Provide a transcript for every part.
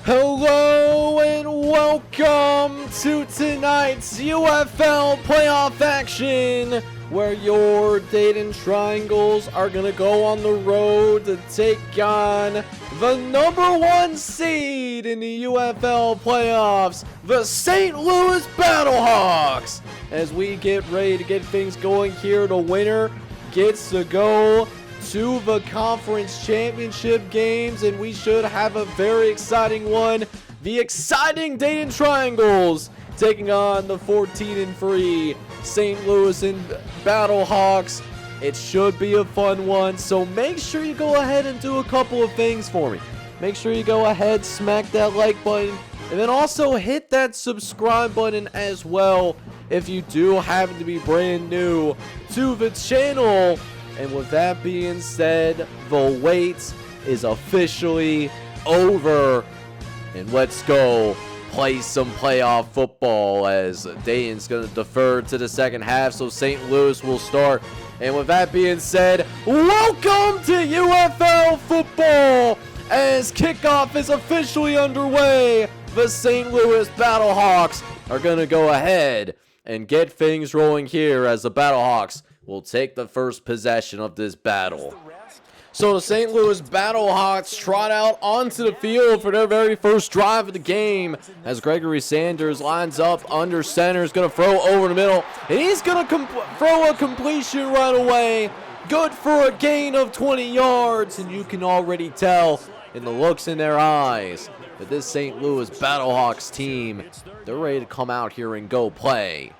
Hello and welcome to tonight's UFL playoff action, where your Dayton Triangles are going to go on the road to take on the #1 seed in the UFL playoffs, the St. Louis Battlehawks. As we get ready to get things going here, the winner gets to go to the conference championship games, and we should have a very exciting one. The exciting Dayton Triangles taking on the 14-3 St. Louis and Battlehawks. It should be a fun one, so make sure you go ahead and do a couple of things for me. Make sure you go ahead, smack that like button, and then also hit that subscribe button as well if you do happen to be brand new to the channel. And with that being said, the wait is officially over. And let's go play some playoff football, as Dayton's going to defer to the second half, so St. Louis will start. And with that being said, welcome to UFL football, as kickoff is officially underway. The St. Louis Battlehawks are going to go ahead and get things rolling here, as the Battlehawks will take the first possession of this battle. So the St. Louis Battlehawks trot out onto the field for their very first drive of the game, as Gregory Sanders lines up under center, is going to throw over the middle, and he's going to throw a completion right away. Good for a gain of 20 yards, and you can already tell in the looks in their eyes that this St. Louis Battlehawks team, they're ready to come out here and go play.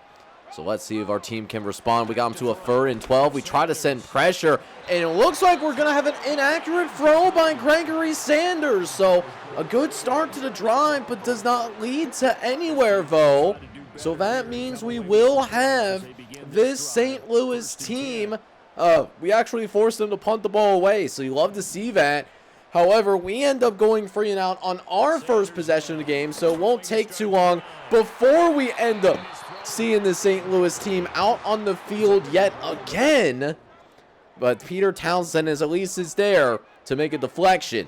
So let's see if our team can respond. We got them to a 3rd and 12. We try to send pressure, and it looks like we're going to have an inaccurate throw by Gregory Sanders. So a good start to the drive, but does not lead to anywhere, though. So that means we will have this St. Louis team. We actually forced them to punt the ball away, so you love to see that. However, we end up going 3 and out on our first possession of the game, so it won't take too long before we end up seeing the St. Louis team out on the field yet again. But Peter Townsend is there to make a deflection.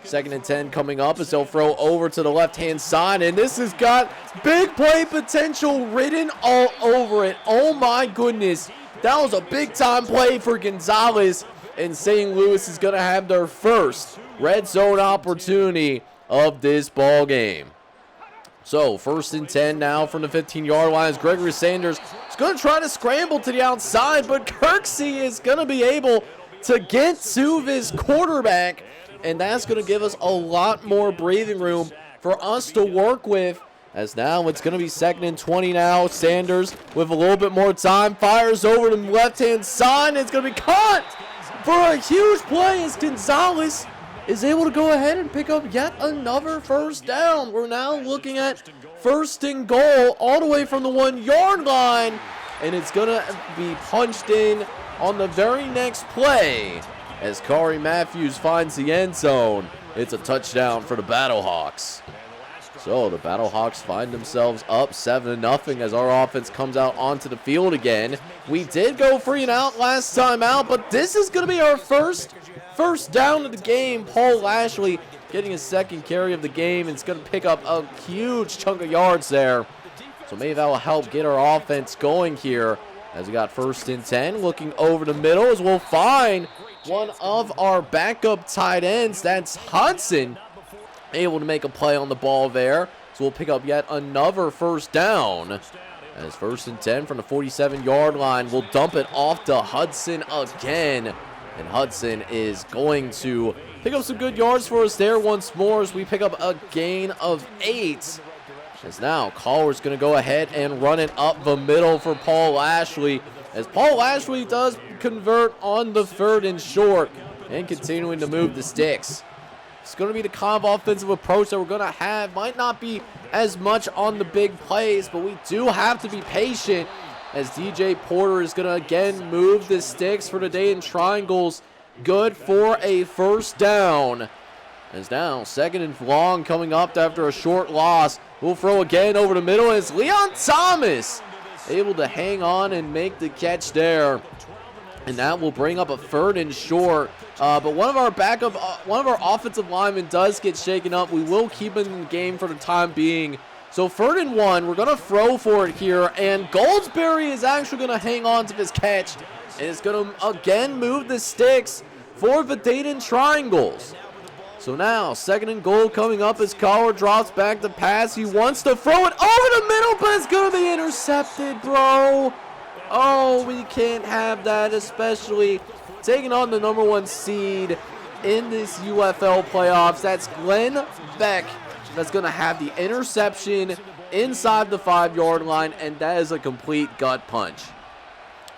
2nd and 10 coming up, as they'll throw over to the left-hand side, and this has got big play potential written all over it. Oh my goodness, that was a big-time play for Gonzalez, and St. Louis is going to have their first red zone opportunity of this ball game. So 1st and 10 now from the 15-yard line, as Gregory Sanders is going to try to scramble to the outside, but Kirksey is going to be able to get to this quarterback, and that's going to give us a lot more breathing room for us to work with, as now it's going to be 2nd and 20 now. Sanders with a little bit more time fires over to the left-hand side, and it's going to be caught for a huge play, as Gonzalez is able to go ahead and pick up yet another first down. We're now looking at 1st and goal all the way from the 1-yard line, and it's going to be punched in on the very next play as Corey Matthews finds the end zone. It's a touchdown for the Battlehawks. So the Battlehawks find themselves up 7-0 as our offense comes out onto the field again. We did go 3 and out last time out, but this is going to be our first down of the game. Paul Lashley getting his 2nd carry of the game, and it's going to pick up a huge chunk of yards there. So maybe that will help get our offense going here, as we got 1st and 10. Looking over the middle, as we'll find one of our backup tight ends. That's Hudson, able to make a play on the ball there. So we'll pick up yet another first down, as 1st and 10 from the 47-yard line. We'll dump it off to Hudson again, and Hudson is going to pick up some good yards for us there once more, as we pick up a gain of 8. As now Collar's going to go ahead and run it up the middle for Paul Lashley, as Paul Lashley does convert on the 3rd and short, and continuing to move the sticks. It's going to be the kind of offensive approach that we're going to have. Might not be as much on the big plays, but we do have to be patient, as DJ Porter is going to again move the sticks for the Dayton Triangles. Good for a first down. As now 2nd and long coming up after a short loss. We'll throw again over the middle, as Leon Thomas able to hang on and make the catch there. and that will bring up a 3rd and short. But one of our offensive linemen does get shaken up. We will keep him in the game for the time being. So 3rd and 1, we're going to throw for it here, and Goldsberry is actually going to hang on to this catch, and it's going to again move the sticks for the Dayton Triangles. So now, 2nd and goal coming up as Collar drops back the pass. He wants to throw it over the middle, but it's going to be intercepted, bro. Oh, we can't have that, especially taking on the #1 seed in this UFL playoffs. That's Glenn Beck. That's going to have the interception inside the 5-yard line, and that is a complete gut punch.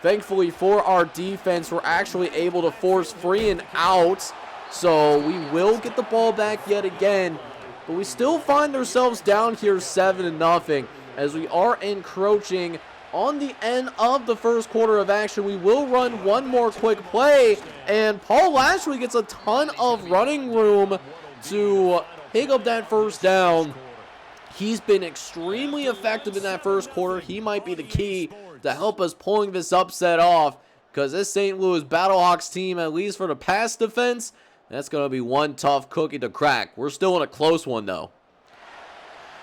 Thankfully for our defense, we're actually able to force 3 and out, so we will get the ball back yet again, but we still find ourselves down here 7-0 as we are encroaching on the end of the first quarter of action. We will run one more quick play, and Paul Lashley gets a ton of running room to pick up that first down. He's been extremely effective in that first quarter. He might be the key to help us pulling this upset off, because this St. Louis Battlehawks team, at least for the pass defense, that's going to be one tough cookie to crack. We're still in a close one, though.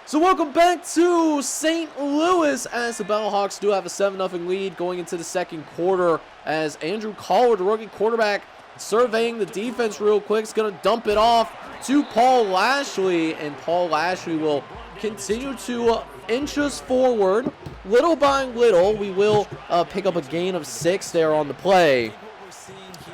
So welcome back to St. Louis, as the Battlehawks do have a 7-0 lead going into the second quarter, as Andrew Collar, the rookie quarterback, surveying the defense real quick, is going to dump it off to Paul Lashley, and Paul Lashley will continue to inch us forward. Little by little, we will pick up a gain of 6 there on the play,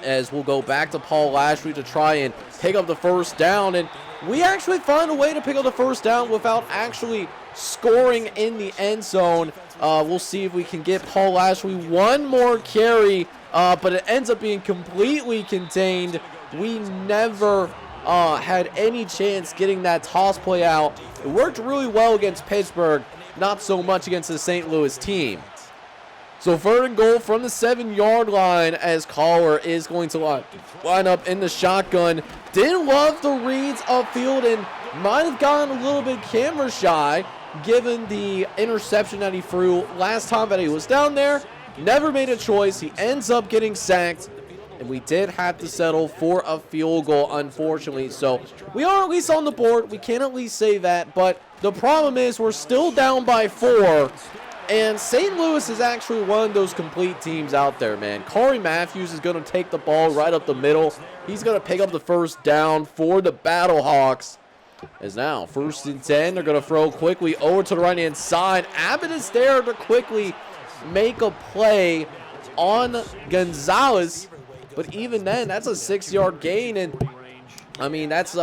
as we'll go back to Paul Lashley to try and pick up the first down, and we actually find a way to pick up the first down without actually scoring in the end zone. We'll see if we can get Paul Lashley one more carry, but it ends up being completely contained. We never had any chance getting that toss play out. It worked really well against Pittsburgh, not so much against the St. Louis team. So 3rd and goal from the 7-yard line, as Collar is going to line up in the shotgun. Didn't love the reads upfield and might have gotten a little bit camera shy given the interception that he threw last time that he was down there. Never made a choice. He ends up getting sacked, and we did have to settle for a field goal, unfortunately. So we are at least on the board. We can at least say that, but the problem is we're still down by 4. And St. Louis is actually one of those complete teams out there, man. Corey Matthews is going to take the ball right up the middle. He's going to pick up the first down for the Battlehawks. As now, 1st and 10, they're going to throw quickly over to the right-hand side. Abbott is there to quickly make a play on Gonzalez. But even then, that's a 6-yard gain, and I mean, that's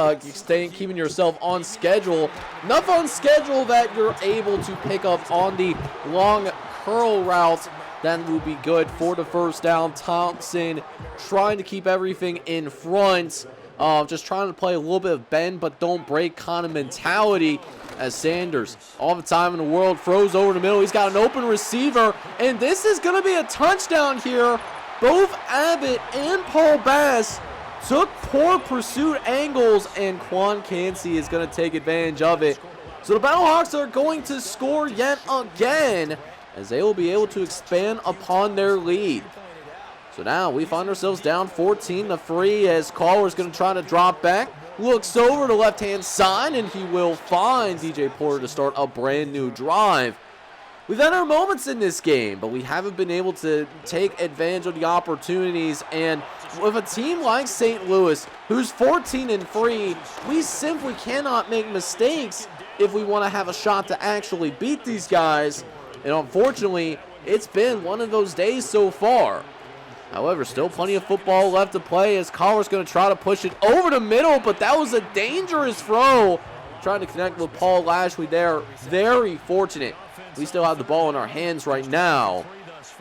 keeping yourself on schedule. Enough on schedule that you're able to pick up on the long curl route. That will be good for the first down. Thompson trying to keep everything in front. Just trying to play a little bit of bend but don't break kind of mentality, as Sanders, all the time in the world, throws over the middle. He's got an open receiver, and this is going to be a touchdown here. Both Abbott and Paul Bass took poor pursuit angles, and Quan Cansey is going to take advantage of it. So the Battlehawks are going to score yet again, as they will be able to expand upon their lead. So now we find ourselves down 14-3, as Collar is going to try to drop back. Looks over the left-hand side, and he will find DJ Porter to start a brand new drive. We've had our moments in this game, but we haven't been able to take advantage of the opportunities. And with a team like St. Louis, who's 14-3, we simply cannot make mistakes if we want to have a shot to actually beat these guys. And unfortunately, it's been one of those days so far. However, still plenty of football left to play, as Collar's going to try to push it over the middle, but that was a dangerous throw. Trying to connect with Paul Lashley there. Very fortunate. We still have the ball in our hands right now.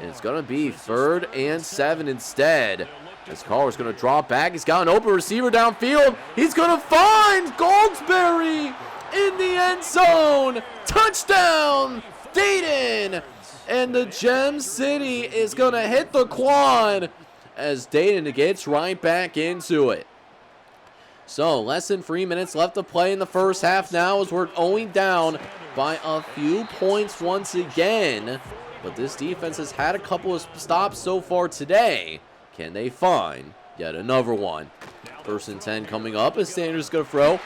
And it's going to be 3rd and 7 instead. As Collar's going to drop back. He's got an open receiver downfield. He's going to find Goldsberry in the end zone. Touchdown, Dayton. And the Gem City is going to hit the quad, as Dayton gets right back into it. So less than 3 minutes left to play in the first half now, as we're only down by a few points once again. But this defense has had a couple of stops so far today. Can they find yet another one? 1st and 10 coming up as Sanders is going to throw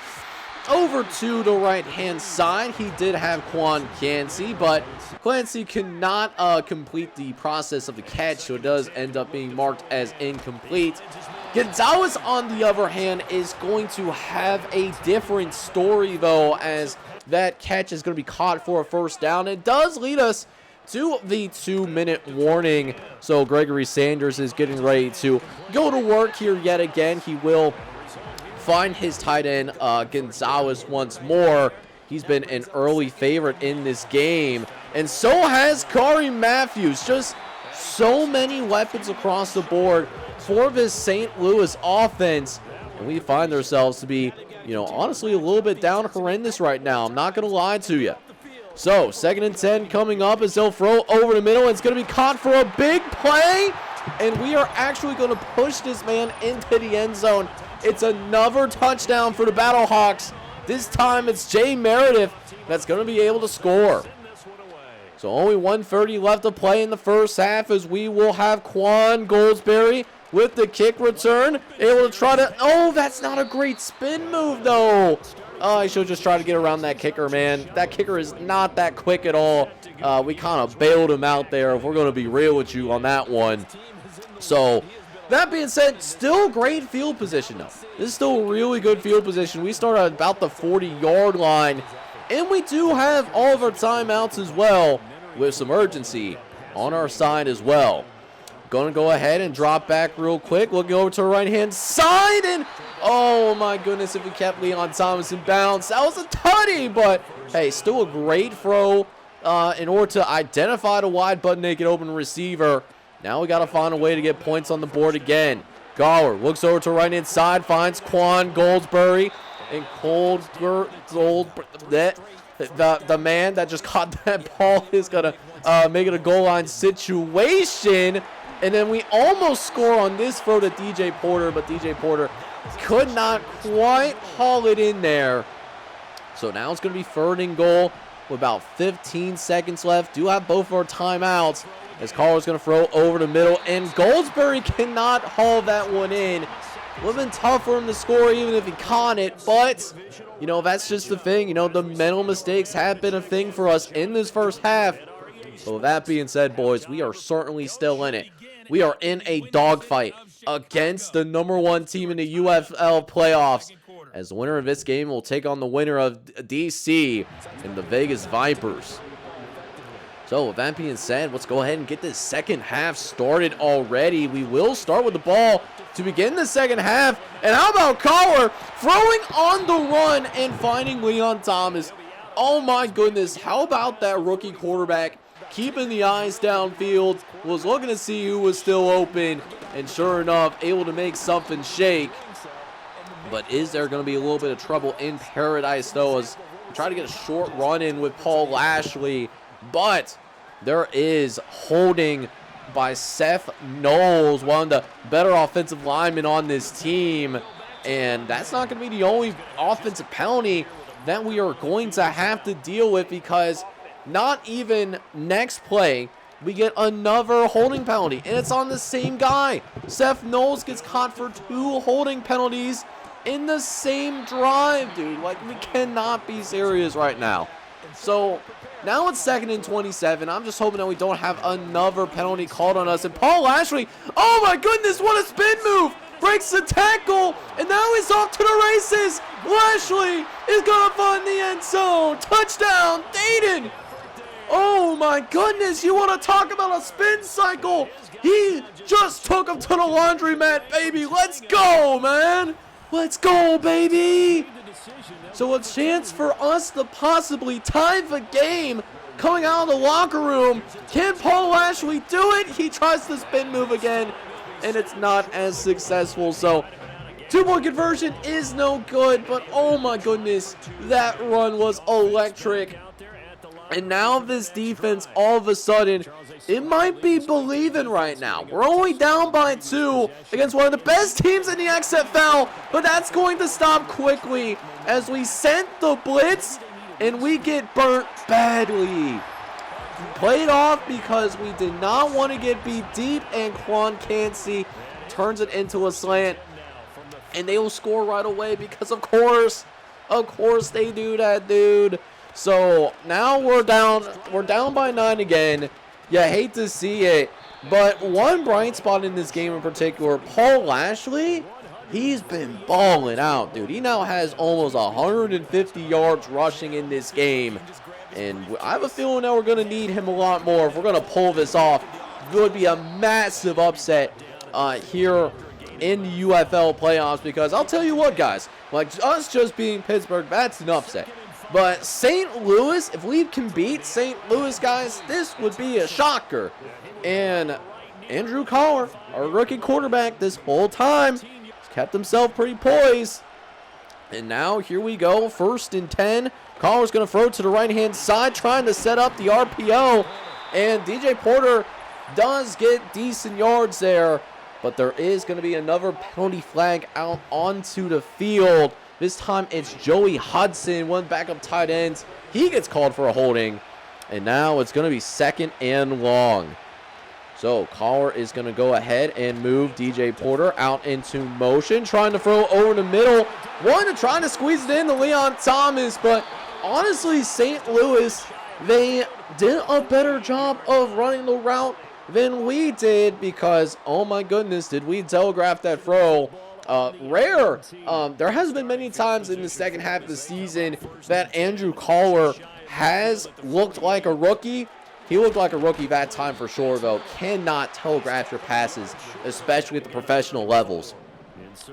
over to the right-hand side. He did have Quan Clancy, but Clancy cannot complete the process of the catch, so it does end up being marked as incomplete. Gonzalez, on the other hand, is going to have a different story, though, as that catch is going to be caught for a 1st down. It does lead us to the 2-minute warning, so Gregory Sanders is getting ready to go to work here yet again. He will find his tight end Gonzalez once more. He's been an early favorite in this game, and so has Kari Matthews. Just so many weapons across the board for this St. Louis offense, and we find ourselves to be, honestly a little bit down horrendous right now. I'm not going to lie to you. So 2nd and 10 coming up as they'll throw over the middle. It's going to be caught for a big play, and we are actually going to push this man into the end zone. It's another touchdown for the Battlehawks. This time it's Jay Meredith that's going to be able to score. So only 1:30 left to play in the 1st half, as we will have Quan Goldsberry with the kick return. Able to try to, oh, that's not a great spin move though. I should just try to get around that kicker, man. That kicker is not that quick at all. We kind of bailed him out there, if we're going to be real with you on that one. So that being said, still great field position though. This is still really good field position. We start at about the 40-yard line, and we do have all of our timeouts as well, with some urgency on our side as well. Going to go ahead and drop back real quick. Looking over to the right-hand side, and oh my goodness, if we kept Leon Thomas in bounds. That was a tutty, but hey, still a great throw in order to identify the wide butt naked open receiver. Now we got to find a way to get points on the board again. Gower looks over to the right-hand side, finds Quan Goldsberry, and the man that just caught that ball is going to make it a goal line situation. And then we almost score on this throw to DJ Porter, but DJ Porter could not quite haul it in there. So now it's going to be 3rd and goal with about 15 seconds left. Do have both of our timeouts, as Carter's going to throw over the middle, and Goldsberry cannot haul that one in. Would have been tough for him to score even if he caught it, but, that's just the thing. The mental mistakes have been a thing for us in this 1st half. But with that being said, boys, we are certainly still in it. We are in a dogfight against the #1 team in the UFL playoffs, as the winner of this game will take on the winner of DC and the Vegas Vipers. So with that being said, let's go ahead and get this 2nd half started already. We will start with the ball to begin the 2nd half. And how about Collar throwing on the run and finding Leon Thomas? Oh my goodness, how about that rookie quarterback keeping the eyes downfield, was looking to see who was still open, and sure enough, able to make something shake. But is there going to be a little bit of trouble in paradise, though, as we try to get a short run in with Paul Lashley, but there is holding by Seth Knowles, one of the better offensive linemen on this team, and that's not going to be the only offensive penalty that we are going to have to deal with, because not even next play, we get another holding penalty, and it's on the same guy. Seth Knowles gets caught for 2 holding penalties in the same drive, dude. Like, we cannot be serious right now. So now it's 2nd and 27. I'm just hoping that we don't have another penalty called on us. And Paul Lashley, oh my goodness, what a spin move! Breaks the tackle, and now he's off to the races. Lashley is gonna find the end zone. Touchdown, Dayton! Oh my goodness, you want to talk about a spin cycle? He just took him to the laundromat, baby. Let's go, man. Let's go, baby. So a chance for us to possibly tie the game coming out of the locker room. Can Paul Lashley do it? He tries the spin move again, and it's not as successful. So 2-point conversion is no good, but oh my goodness, that run was electric. And now this defense, all of a sudden, it might be believing right now. We're only down by 2 against one of the best teams in the XFL, but that's going to stop quickly as we sent the blitz and we get burnt badly. Played off because we did not want to get beat deep, and Quan Clancy turns it into a slant, and they will score right away because, of course they do that, dude. So now we're down by 9 again. You hate to see it, but one bright spot in this game in particular, Paul Lashley, he's been balling out, dude. He now has almost 150 yards rushing in this game, and I have a feeling that we're going to need him a lot more if we're going to pull this off. It would be a massive upset here in the UFL playoffs, because I'll tell you what, guys, like us just being Pittsburgh, that's an upset. But St. Louis, if we can beat St. Louis, guys, this would be a shocker. And Andrew Collar, our rookie quarterback, this whole time, has kept himself pretty poised. And now here we go, 1st and 10. Collar's going to throw to the right-hand side, trying to set up the RPO. And DJ Porter does get decent yards there, but there is going to be another penalty flag out onto the field. This time it's Joey Hudson, one backup tight ends. He gets called for a holding, and now it's going to be 2nd and long. So Collar is going to go ahead and move DJ Porter out into motion, trying to throw over the middle. Trying to squeeze it in to Leon Thomas, but honestly, St. Louis, they did a better job of running the route than we did, because, oh my goodness, did we telegraph that throw. Rare. There has been many times in the second half of the season that Andrew Collar has looked like a rookie. He looked like a rookie that time for sure, though. Cannot telegraph your passes, especially at the professional levels.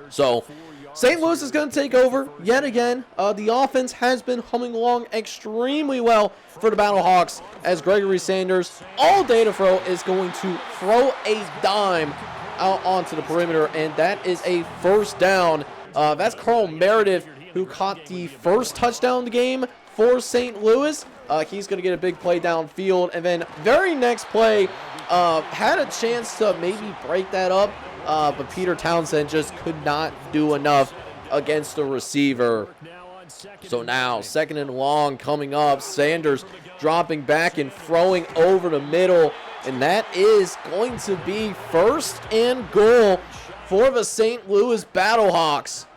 So St. Louis is going to take over yet again. The offense has been humming along extremely well for the Battlehawks, as Gregory Sanders, all day to throw, is going to throw a dime out onto the perimeter, and that is a 1st down. That's Carl Meredith, who caught the first touchdown of the game for St. Louis. He's going to get a big play downfield, and then very next play, had a chance to maybe break that up, but Peter Townsend just could not do enough against the receiver. So now 2nd and long coming up. Sanders dropping back and throwing over the middle, and that is going to be 1st and goal for the St. Louis Battlehawks.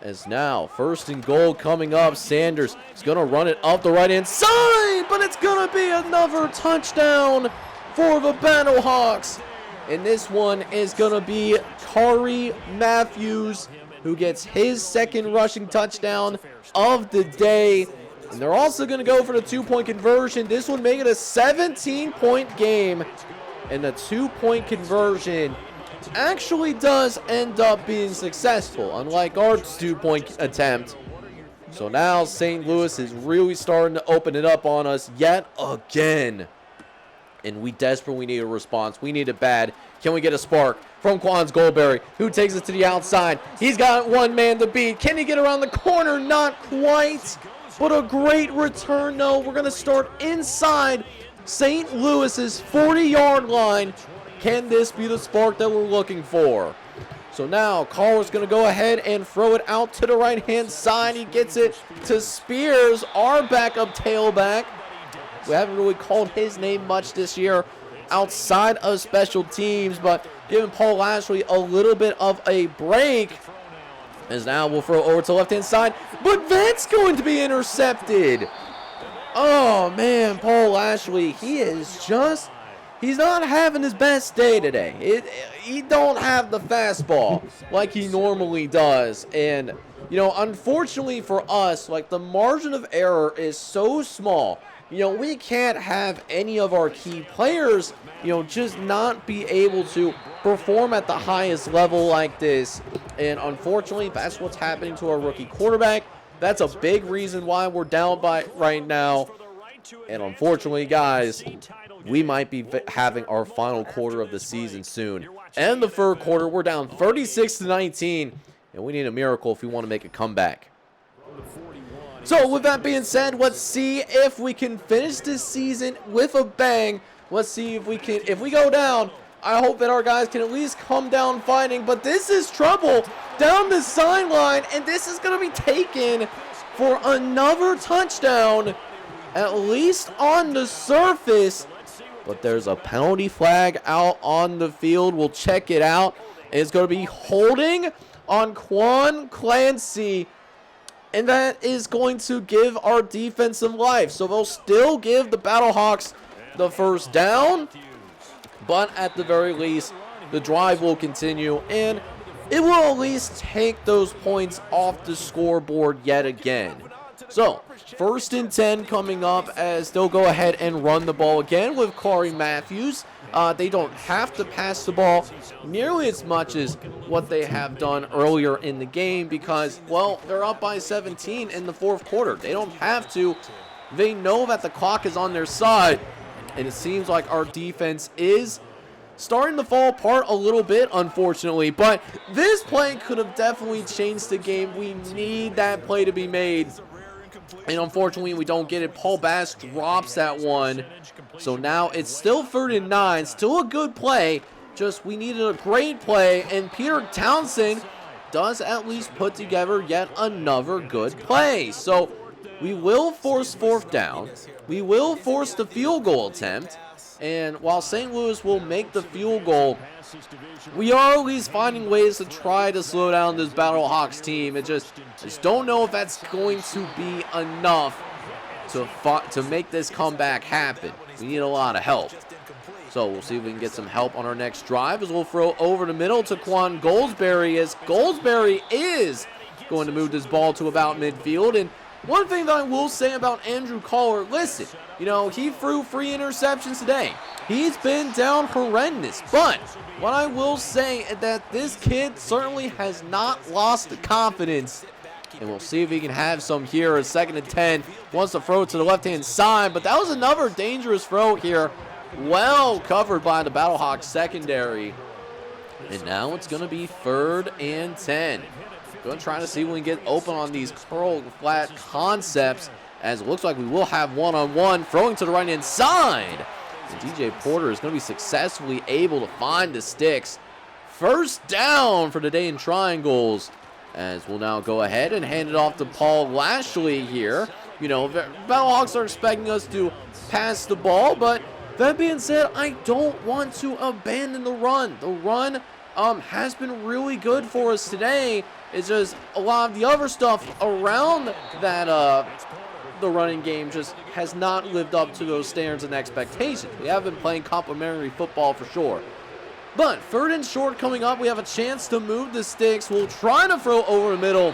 As now 1st and goal coming up. Sanders is going to run it up the right-hand side, but it's going to be another touchdown for the Battlehawks. And this one is going to be Kari Matthews, who gets his 2nd rushing touchdown of the day. And they're also going to go for the 2-point conversion. This would make it a 17-point game. And the 2-point conversion actually does end up being successful, unlike our 2-point attempt. So now St. Louis is really starting to open it up on us yet again. And we desperately need a response. We need it bad. Can we get a spark from Quans Goldberry, who takes it to the outside? He's got one man to beat. Can he get around the corner? Not quite. But a great return, though. We're going to start inside St. Louis's 40-yard line. Can this be the spark that we're looking for? So now Collar's going to go ahead and throw it out to the right-hand side. He gets it to Spears, our backup tailback. We haven't really called his name much this year outside of special teams, but giving Paul Lashley a little bit of a break. As now we'll throw over to the left-hand side, but that's going to be intercepted. Oh, man, Paul Lashley, he's not having his best day today. He don't have the fastball like he normally does. And, you know, unfortunately for us, like, the margin of error is so small. You know, we can't have any of our key players, you know, just not be able to perform at the highest level like this. And unfortunately, that's what's happening to our rookie quarterback. That's a big reason why we're down by right now. And unfortunately, guys, we might be having our final quarter of the season soon. And the 3rd quarter, we're down 36-19, and we need a miracle if we want to make a comeback. So with that being said, let's see if we can finish this season with a bang. Let's see if we can. If we go down, I hope that our guys can at least come down fighting. But this is trouble down the sideline, and this is going to be taken for another touchdown, at least on the surface. But there's a penalty flag out on the field. We'll check it out. It's going to be holding on Quan Clancy, and that is going to give our defense some life. So they'll still give the Battlehawks the first down, but at the very least, the drive will continue, and it will at least take those points off the scoreboard yet again. So, 1st and 10 coming up as they'll go ahead and run the ball again with Corey Matthews. They don't have to pass the ball nearly as much as what they have done earlier in the game because, well, they're up by 17 in the 4th quarter. They don't have to. They know that the clock is on their side, and it seems like our defense is starting to fall apart a little bit, unfortunately, but this play could have definitely changed the game. We need that play to be made, and unfortunately, we don't get it. Paul Bass drops that one, so now it's still 3rd and 9, still a good play, just we needed a great play, and Peter Townsend does at least put together yet another good play. So we will force 4th down, we will force the field goal attempt, and while St. Louis will make the field goal, we are at least finding ways to try to slow down this Battlehawks team. It just don't know if that's going to be enough to make this comeback happen. We need a lot of help. So we'll see if we can get some help on our next drive as we'll throw over the middle to Quan Goldsberry, as Goldsberry is going to move this ball to about midfield. And one thing that I will say about Andrew Collar, listen, you know, he threw 3 interceptions today. He's been down horrendous, but what I will say is that this kid certainly has not lost the confidence, and we'll see if he can have some here. A 2nd and 10, wants to throw it to the left-hand side, but that was another dangerous throw here, well covered by the Battlehawks secondary, and now it's going to be 3rd and 10. Going to try to see if we can get open on these curl flat concepts, as it looks like we will have one-on-one. Throwing to the right-hand side. And DJ Porter is going to be successfully able to find the sticks. 1st down for the Dayton Triangles, as we'll now go ahead and hand it off to Paul Lashley here. You know, Battlehawks are expecting us to pass the ball, but that being said, I don't want to abandon the run. The run has been really good for us today. It's just a lot of the other stuff around that the running game just has not lived up to those standards and expectations. We have been playing complimentary football for sure. But 3rd and short coming up, we have a chance to move the sticks. We'll try to throw over the middle.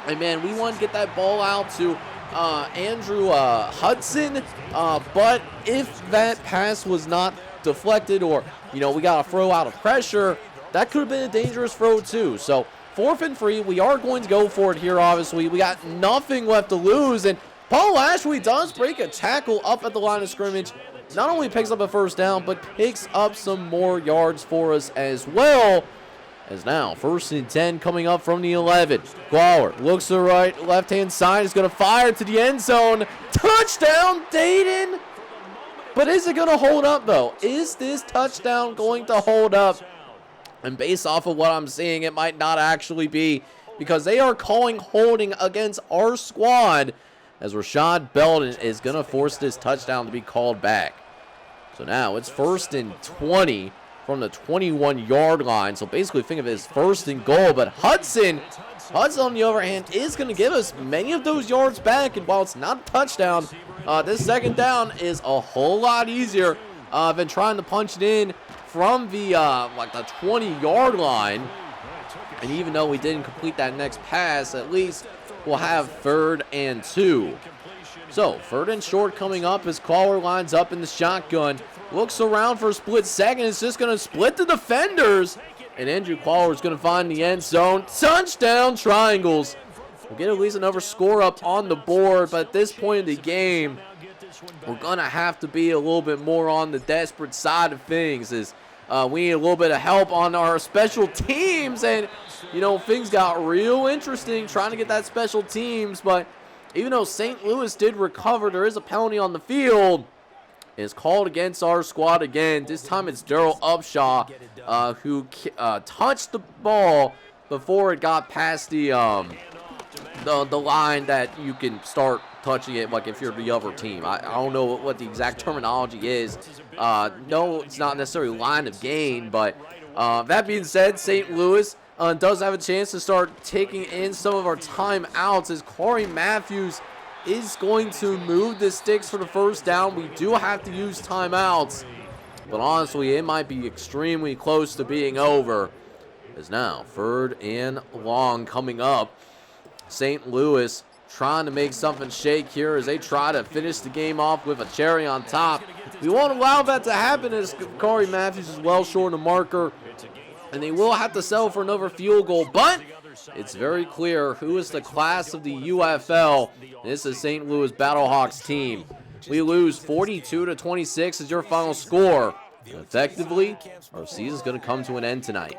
And man, we want to get that ball out to Andrew Hudson. But if that pass was not deflected, or, you know, we got to throw out of pressure, that could have been a dangerous throw too. So 4th and 3, we are going to go for it here, obviously. We got nothing left to lose, and Paul Lashley does break a tackle up at the line of scrimmage. Not only picks up a 1st down, but picks up some more yards for us as well. As now, 1st and 10 coming up from the 11. Glauer looks to the right, left-hand side, is going to fire to the end zone. Touchdown, Dayton! But is it going to hold up, though? Is this touchdown going to hold up? And based off of what I'm seeing, it might not actually be, because they are calling holding against our squad, as Rashad Belton is going to force this touchdown to be called back. So now it's 1st and 20 from the 21-yard line. So basically think of it as 1st and goal, but Hudson on the other hand is going to give us many of those yards back, and while it's not a touchdown, this 2nd down is a whole lot easier than trying to punch it in from the like the 20-yard line. And even though we didn't complete that next pass, at least we'll have 3rd and 2. So 3rd and short coming up as Caller lines up in the shotgun, looks around for a split second. It's just going to split the defenders, and Andrew Caller is going to find the end zone. Touchdown Triangles. We'll get at least another score up on the board, but at this point in the game, we're going to have to be a little bit more on the desperate side of things, as we need a little bit of help on our special teams. And, you know, things got real interesting trying to get that special teams. But even though St. Louis did recover, there is a penalty on the field. It's called against our squad again. This time it's Daryl Upshaw who touched the ball before it got past the line that you can start touching it, like if you're the other team. I don't know what the exact terminology is. No, it's not necessarily line of gain, but That being said, St. Louis does have a chance to start taking in some of our timeouts as Corey Matthews is going to move the sticks for the first down. We do have to use timeouts, but honestly, it might be extremely close to being over. As now, 3rd and long coming up. St. Louis trying to make something shake here as they try to finish the game off with a cherry on top. We won't allow that to happen as Corey Matthews is well short of the marker, and they will have to settle for another field goal, but it's very clear who is the class of the UFL. This is St. Louis Battlehawks team. We lose 42-26 as your final score. And effectively, our season is going to come to an end tonight.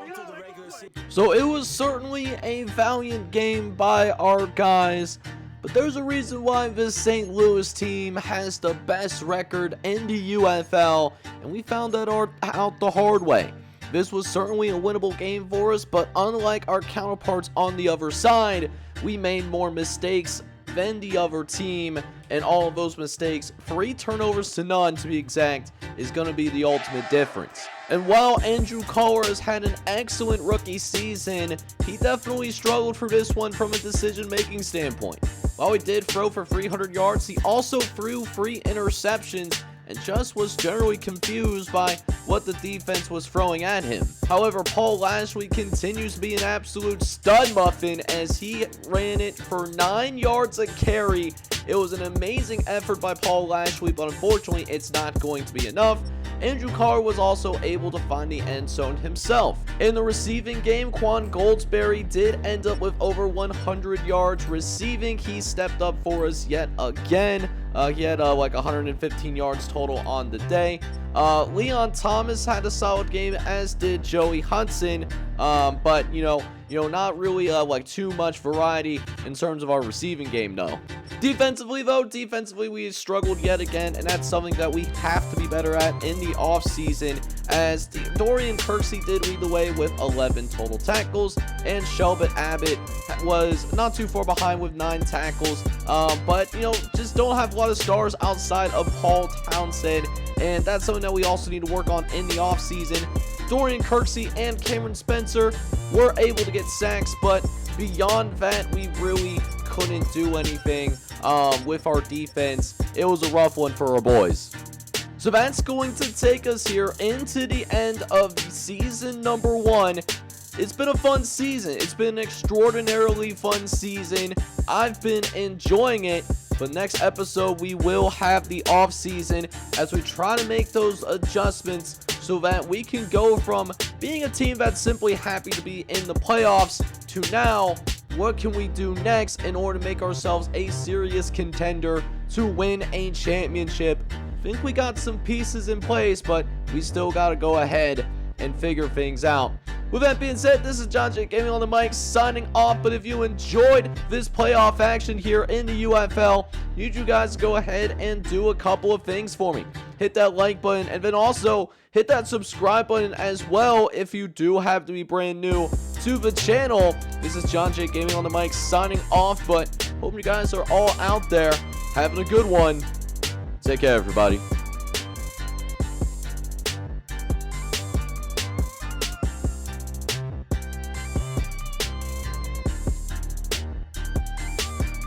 So it was certainly a valiant game by our guys, but there's a reason why this St. Louis team has the best record in the UFL, and we found that out the hard way. This was certainly a winnable game for us, but unlike our counterparts on the other side, we made more mistakes than the other team, and all of those mistakes, 3 turnovers to none to be exact, is going to be the ultimate difference. And while Andrew Kohler has had an excellent rookie season, he definitely struggled for this one from a decision-making standpoint. While he did throw for 300 yards, he also threw 3 interceptions and just was generally confused by what the defense was throwing at him. However, Paul Lashley continues to be an absolute stud muffin as he ran it for 9 yards a carry. It was an amazing effort by Paul Lashley, but unfortunately, it's not going to be enough. Andrew Carr was also able to find the end zone himself. In the receiving game, Quan Goldsberry did end up with over 100 yards receiving. He stepped up for us yet again. He had like 115 yards total on the day. Leon Thomas had a solid game, as did Joey Hudson, but not really like too much variety in terms of our receiving game, though. Defensively, we struggled yet again, and that's something that we have to be better at in the offseason, as Dorian Kirksey did lead the way with 11 total tackles, and Shelbert Abbott was not too far behind with 9 tackles, but just don't have a lot of stars outside of Paul Townsend, and that's something that we also need to work on in the offseason. Dorian Kirksey and Cameron Spencer were able to get sacks, but beyond that, we really couldn't do anything with our defense. It was a rough one for our boys. So that's going to take us here into the end of season number 1. It's been a fun season. It's been an extraordinarily fun season. I've been enjoying it. But next episode, we will have the off season as we try to make those adjustments so that we can go from being a team that's simply happy to be in the playoffs to now, what can we do next in order to make ourselves a serious contender to win a championship? I think we got some pieces in place, but we still got to go ahead and figure things out. With that being said, this is John J. Gaming on the mic signing off. But if you enjoyed this playoff action here in the UFL, need you guys to go ahead and do a couple of things for me. Hit that like button, and then also hit that subscribe button as well if you do have to be brand new to the channel. This is John J. Gaming on the mic signing off, but hope you guys are all out there having a good one. Take care, everybody.